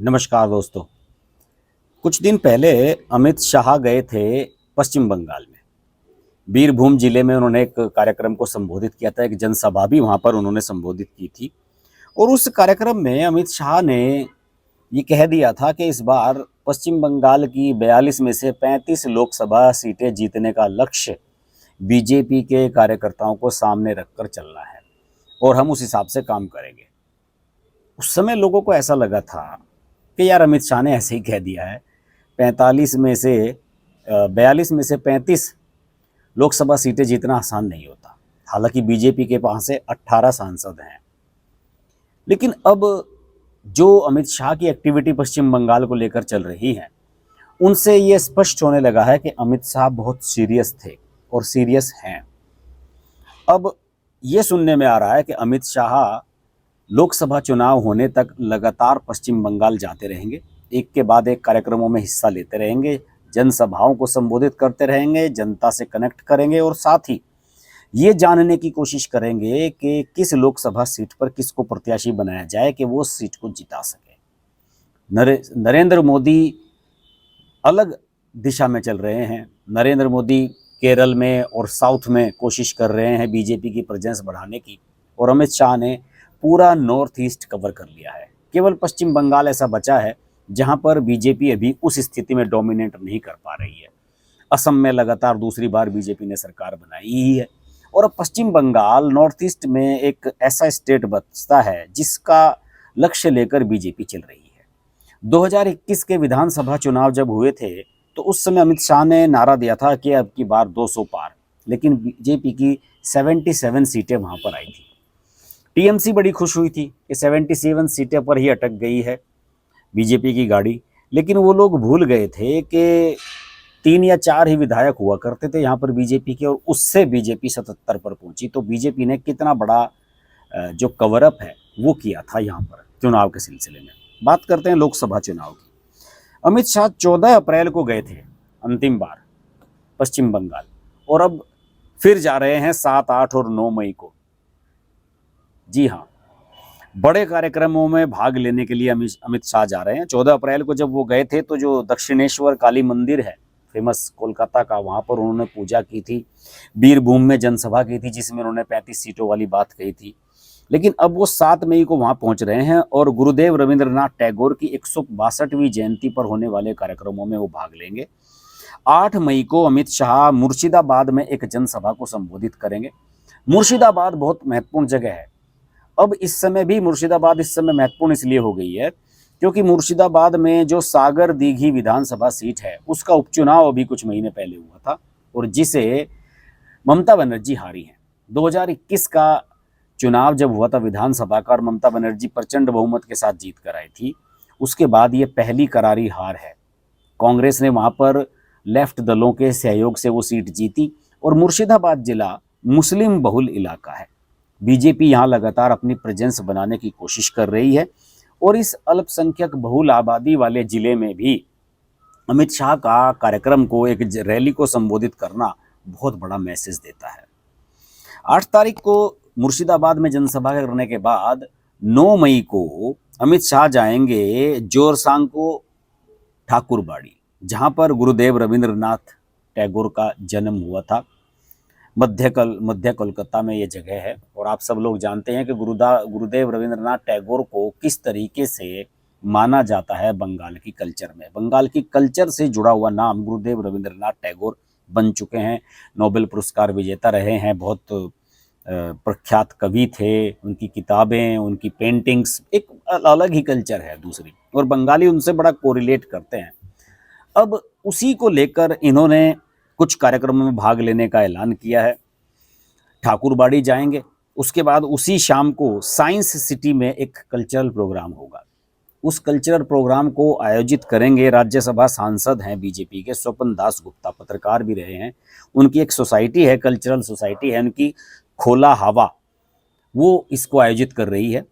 नमस्कार दोस्तों। कुछ दिन पहले अमित शाह गए थे पश्चिम बंगाल में। बीरभूम जिले में उन्होंने एक कार्यक्रम को संबोधित किया था, एक जनसभा भी वहाँ पर उन्होंने संबोधित की थी। और उस कार्यक्रम में अमित शाह ने ये कह दिया था कि इस बार पश्चिम बंगाल की 42 में से 35 लोकसभा सीटें जीतने का लक्ष्य बीजेपी के कार्यकर्ताओं को सामने रखकर चलना है और हम उस हिसाब से काम करेंगे। उस समय लोगों को ऐसा लगा था कि यार अमित शाह ने ऐसे ही कह दिया है, 45 में से 42 में से 35 लोकसभा सीटें जीतना आसान नहीं होता। हालांकि बीजेपी के पास से 18 सांसद हैं, लेकिन अब जो अमित शाह की एक्टिविटी पश्चिम बंगाल को लेकर चल रही है, उनसे ये स्पष्ट होने लगा है कि अमित शाह बहुत सीरियस थे और सीरियस हैं। अब ये सुनने में आ रहा है कि अमित शाह लोकसभा चुनाव होने तक लगातार पश्चिम बंगाल जाते रहेंगे, एक के बाद एक कार्यक्रमों में हिस्सा लेते रहेंगे, जनसभाओं को संबोधित करते रहेंगे, जनता से कनेक्ट करेंगे और साथ ही ये जानने की कोशिश करेंगे कि किस लोकसभा सीट पर किसको प्रत्याशी बनाया जाए कि वो सीट को जिता सके। नरेंद्र मोदी अलग दिशा में चल रहे हैं। नरेंद्र मोदी केरल में और साउथ में कोशिश कर रहे हैं बीजेपी की प्रेजेंस बढ़ाने की, और अमित शाह ने पूरा नॉर्थ ईस्ट कवर कर लिया है। केवल पश्चिम बंगाल ऐसा बचा है जहां पर बीजेपी अभी उस स्थिति में डोमिनेट नहीं कर पा रही है। असम में लगातार दूसरी बार बीजेपी ने सरकार बनाई ही है, और अब पश्चिम बंगाल नॉर्थ ईस्ट में एक ऐसा स्टेट बचता है जिसका लक्ष्य लेकर बीजेपी चल रही है। 2021 के विधानसभा चुनाव जब हुए थे तो उस समय अमित शाह ने नारा दिया था कि अब की बार 200 पार, लेकिन बीजेपी की 77 सीटें वहां पर आई थी। टीएमसी बड़ी खुश हुई थी कि 77 सीटें पर ही अटक गई है बीजेपी की गाड़ी, लेकिन वो लोग भूल गए थे कि 3 या 4 ही विधायक हुआ करते थे यहाँ पर बीजेपी के, और उससे बीजेपी 77 पर पहुंची। तो बीजेपी ने कितना बड़ा जो कवरअप है वो किया था यहाँ पर चुनाव के सिलसिले में। बात करते हैं लोकसभा चुनाव की। अमित शाह 14 अप्रैल को गए थे अंतिम बार पश्चिम बंगाल, और अब फिर जा रहे हैं 7, 8 और 9 मई को। जी हाँ, बड़े कार्यक्रमों में भाग लेने के लिए अमित शाह जा रहे हैं। 14 अप्रैल को जब वो गए थे तो जो दक्षिणेश्वर काली मंदिर है फेमस कोलकाता का, वहाँ पर उन्होंने पूजा की थी। बीरभूम में जनसभा की थी जिसमें उन्होंने 35 सीटों वाली बात कही थी। लेकिन अब वो 7 मई को वहाँ पहुँच रहे हैं और गुरुदेव रविंद्रनाथ टैगोर की 162वीं जयंती पर होने वाले कार्यक्रमों में वो भाग लेंगे। 8 मई को अमित शाह मुर्शिदाबाद में एक जनसभा को संबोधित करेंगे। मुर्शिदाबाद बहुत महत्वपूर्ण जगह है। अब इस समय भी मुर्शिदाबाद इस समय महत्वपूर्ण इसलिए हो गई है क्योंकि मुर्शिदाबाद में जो सागर दीघी विधानसभा सीट है उसका उपचुनाव अभी कुछ महीने पहले हुआ था, और जिसे ममता बनर्जी हारी हैं। 2021 का चुनाव जब हुआ था विधानसभा का और ममता बनर्जी प्रचंड बहुमत के साथ जीत कर आई थी, उसके बाद ये पहली करारी हार है। कांग्रेस ने वहाँ पर लेफ्ट दलों के सहयोग से वो सीट जीती, और मुर्शिदाबाद जिला मुस्लिम बहुल इलाका है। बीजेपी यहाँ लगातार अपनी प्रेजेंस बनाने की कोशिश कर रही है, और इस अल्पसंख्यक बहुल आबादी वाले जिले में भी अमित शाह का कार्यक्रम को, एक रैली को संबोधित करना बहुत बड़ा मैसेज देता है। 8 तारीख को मुर्शिदाबाद में जनसभा करने के बाद 9 मई को अमित शाह जाएंगे जोरसांग को ठाकुरबाड़ी, जहाँ पर गुरुदेव रविंद्रनाथ टैगोर का जन्म हुआ था। मध्य कोलकाता में ये जगह है, और आप सब लोग जानते हैं कि गुरुदेव रविंद्रनाथ टैगोर को किस तरीके से माना जाता है बंगाल की कल्चर में। बंगाल की कल्चर से जुड़ा हुआ नाम गुरुदेव रविंद्रनाथ टैगोर बन चुके हैं। नोबेल पुरस्कार विजेता रहे हैं, बहुत प्रख्यात कवि थे। उनकी किताबें, उनकी पेंटिंग्स एक अलग ही कल्चर है दूसरी, और बंगाली उनसे बड़ा कोरिलेट करते हैं। अब उसी को लेकर इन्होंने कुछ कार्यक्रमों में भाग लेने का ऐलान किया है। ठाकुरबाड़ी जाएंगे, उसके बाद उसी शाम को साइंस सिटी में एक कल्चरल प्रोग्राम होगा। उस कल्चरल प्रोग्राम को आयोजित करेंगे राज्यसभा सांसद हैं बीजेपी के स्वपन दास गुप्ता, पत्रकार भी रहे हैं। उनकी एक सोसाइटी है, कल्चरल सोसाइटी है उनकी, खोला हवा, वो इसको आयोजित कर रही है।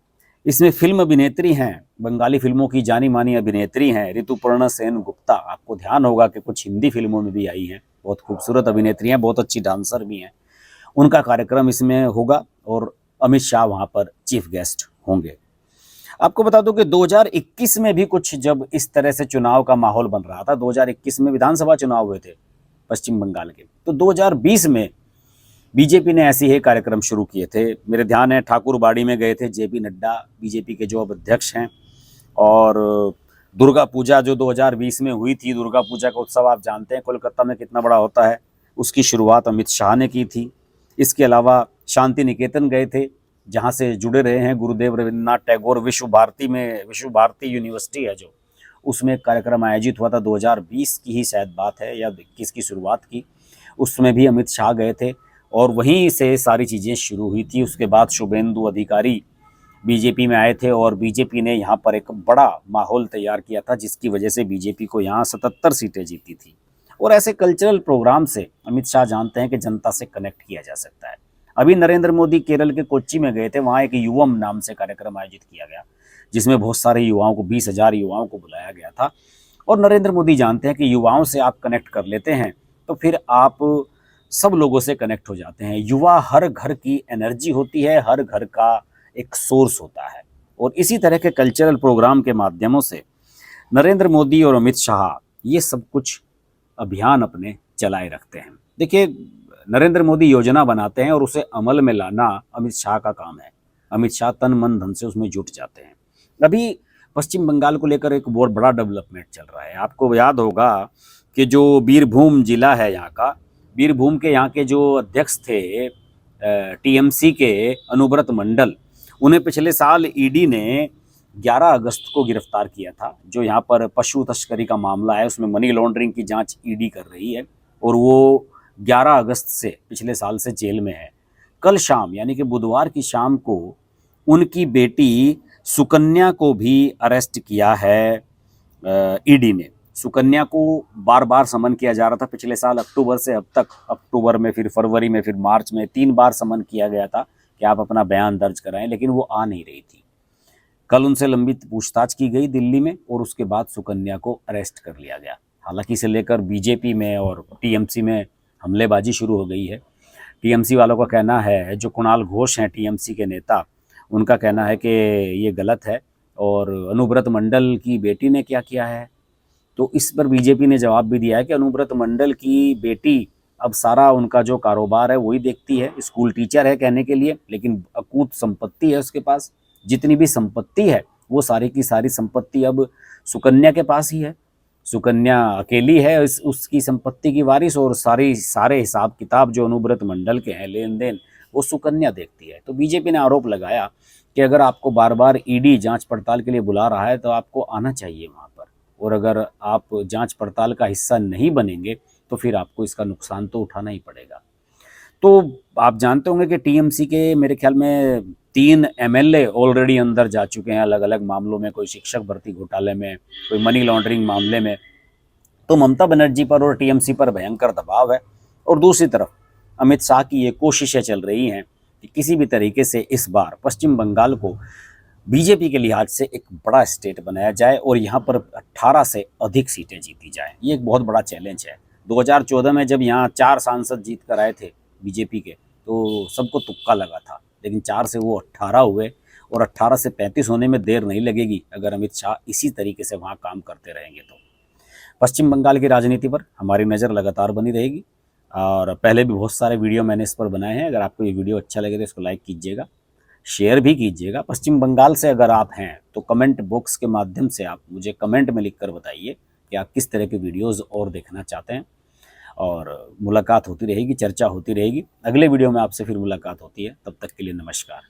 इसमें फिल्म अभिनेत्री हैं, बंगाली फिल्मों की जानी मानी अभिनेत्री हैं ऋतुपर्णा सेन गुप्ता। आपको ध्यान होगा कि कुछ हिंदी फिल्मों में भी आई हैं। बहुत खूबसूरत अभिनेत्री हैं, बहुत अच्छी डांसर भी हैं। उनका कार्यक्रम इसमें होगा और अमित शाह वहाँ पर चीफ गेस्ट होंगे। आपको बता दूं कि 2021 में भी कुछ जब इस तरह से चुनाव का माहौल बन रहा था, 2021 में विधानसभा चुनाव हुए थे पश्चिम बंगाल के, तो 2020 में बीजेपी ने ऐसे ही कार्यक्रम शुरू किए थे। मेरे ध्यान है ठाकुरबाड़ी में गए थे जेपी नड्डा, बीजेपी के जो अब अध्यक्ष हैं। और दुर्गा पूजा जो 2020 में हुई थी, दुर्गा पूजा का उत्सव आप जानते हैं कोलकाता में कितना बड़ा होता है, उसकी शुरुआत अमित शाह ने की थी। इसके अलावा शांति निकेतन गए थे, जहाँ से जुड़े रहे हैं गुरुदेव रविन्द्रनाथ टैगोर विश्व भारती यूनिवर्सिटी है जो, उसमें एक कार्यक्रम आयोजित हुआ था 2020 की ही शायद बात है या 21 की शुरुआत की, उसमें भी अमित शाह गए थे और वहीं से सारी चीज़ें शुरू हुई थी। उसके बाद शुभेंदु अधिकारी बीजेपी में आए थे और बीजेपी ने यहाँ पर एक बड़ा माहौल तैयार किया था, जिसकी वजह से बीजेपी को यहाँ 77 सीटें जीती थी। और ऐसे कल्चरल प्रोग्राम से अमित शाह जानते हैं कि जनता से कनेक्ट किया जा सकता है। अभी नरेंद्र मोदी केरल के कोच्चि में गए थे, वहाँ एक युवम नाम से कार्यक्रम आयोजित किया गया, जिसमें बहुत सारे युवाओं को 20,000 युवाओं को बुलाया गया था। और नरेंद्र मोदी जानते हैं कि युवाओं से आप कनेक्ट कर लेते हैं तो फिर आप सब लोगों से कनेक्ट हो जाते हैं। युवा हर घर की एनर्जी होती है, हर घर का एक सोर्स होता है। और इसी तरह के कल्चरल प्रोग्राम के माध्यमों से नरेंद्र मोदी और अमित शाह ये सब कुछ अभियान अपने चलाए रखते हैं। देखिए, नरेंद्र मोदी योजना बनाते हैं और उसे अमल में लाना अमित शाह का काम है। अमित शाह तन मन धन से उसमें जुट जाते हैं। अभी पश्चिम बंगाल को लेकर एक बहुत बड़ा डेवलपमेंट चल रहा है। आपको याद होगा कि जो बीरभूम जिला है यहाँ का, बीरभूम के यहाँ के जो अध्यक्ष थे टीएमसी के अनुव्रत मंडल, उन्हें पिछले साल ईडी ने 11 अगस्त को गिरफ्तार किया था। जो यहाँ पर पशु तस्करी का मामला है, उसमें मनी लॉन्ड्रिंग की जांच ईडी कर रही है और वो 11 अगस्त से पिछले साल से जेल में है। कल शाम यानी कि बुधवार की शाम को उनकी बेटी सुकन्या को भी अरेस्ट किया है ईडी ने। सुकन्या को बार बार समन किया जा रहा था पिछले साल अक्टूबर से अब तक। अक्टूबर में, फिर फरवरी में, फिर मार्च में 3 बार समन किया गया था कि आप अपना बयान दर्ज कराएं, लेकिन वो आ नहीं रही थी। कल उनसे लंबी पूछताछ की गई दिल्ली में और उसके बाद सुकन्या को अरेस्ट कर लिया गया। हालांकि इसे लेकर बीजेपी में और टीएमसी में हमलेबाजी शुरू हो गई है। टीएमसी वालों का कहना है, जो कुणाल घोष हैं टीएमसी के नेता, उनका कहना है कि ये गलत है और अनुव्रत मंडल की बेटी ने क्या किया है। तो इस पर बीजेपी ने जवाब भी दिया है कि अनुव्रत मंडल की बेटी अब सारा उनका जो कारोबार है वही देखती है। स्कूल टीचर है कहने के लिए, लेकिन अकूत संपत्ति है उसके पास। जितनी भी संपत्ति है वो सारी की सारी संपत्ति अब सुकन्या के पास ही है। सुकन्या अकेली है उसकी संपत्ति की वारिस, और सारे हिसाब किताब जो अनुव्रत मंडल के हैं, लेन देन, वो सुकन्या देखती है। तो बीजेपी ने आरोप लगाया कि अगर आपको बार बार ईडी जांच पड़ताल के लिए बुला रहा है तो आपको आना चाहिए वहाँ पर, और अगर आप जांच पड़ताल का हिस्सा नहीं बनेंगे तो फिर आपको इसका नुकसान तो उठाना ही पड़ेगा। तो आप जानते होंगे कि टीएमसी के मेरे ख्याल में 3 एमएलए ऑलरेडी अंदर जा चुके हैं अलग अलग मामलों में, कोई शिक्षक भर्ती घोटाले में, कोई मनी लॉन्ड्रिंग मामले में। तो ममता बनर्जी पर और टीएमसी पर भयंकर दबाव है। और दूसरी तरफ अमित शाह की ये कोशिशें चल रही हैं कि किसी भी तरीके से इस बार पश्चिम बंगाल को बीजेपी के लिहाज से एक बड़ा स्टेट बनाया जाए और यहाँ पर 18 से अधिक सीटें जीती जाए। ये एक बहुत बड़ा चैलेंज है। 2014 में जब यहाँ 4 सांसद जीत कर आए थे बीजेपी के, तो सबको तुक्का लगा था, लेकिन 4 से वो 18 हुए और 18 से 35 होने में देर नहीं लगेगी अगर अमित शाह इसी तरीके से वहाँ काम करते रहेंगे तो। पश्चिम बंगाल की राजनीति पर हमारी नज़र लगातार बनी रहेगी और पहले भी बहुत सारे वीडियो मैंने इस पर बनाए हैं। अगर आपको ये वीडियो अच्छा लगे तो इसको लाइक कीजिएगा, शेयर भी कीजिएगा। पश्चिम बंगाल से अगर आप हैं तो कमेंट बॉक्स के माध्यम से आप मुझे कमेंट में लिखकर बताइए कि आप किस तरह के वीडियोज़ और देखना चाहते हैं। और मुलाकात होती रहेगी, चर्चा होती रहेगी। अगले वीडियो में आपसे फिर मुलाकात होती है। तब तक के लिए नमस्कार।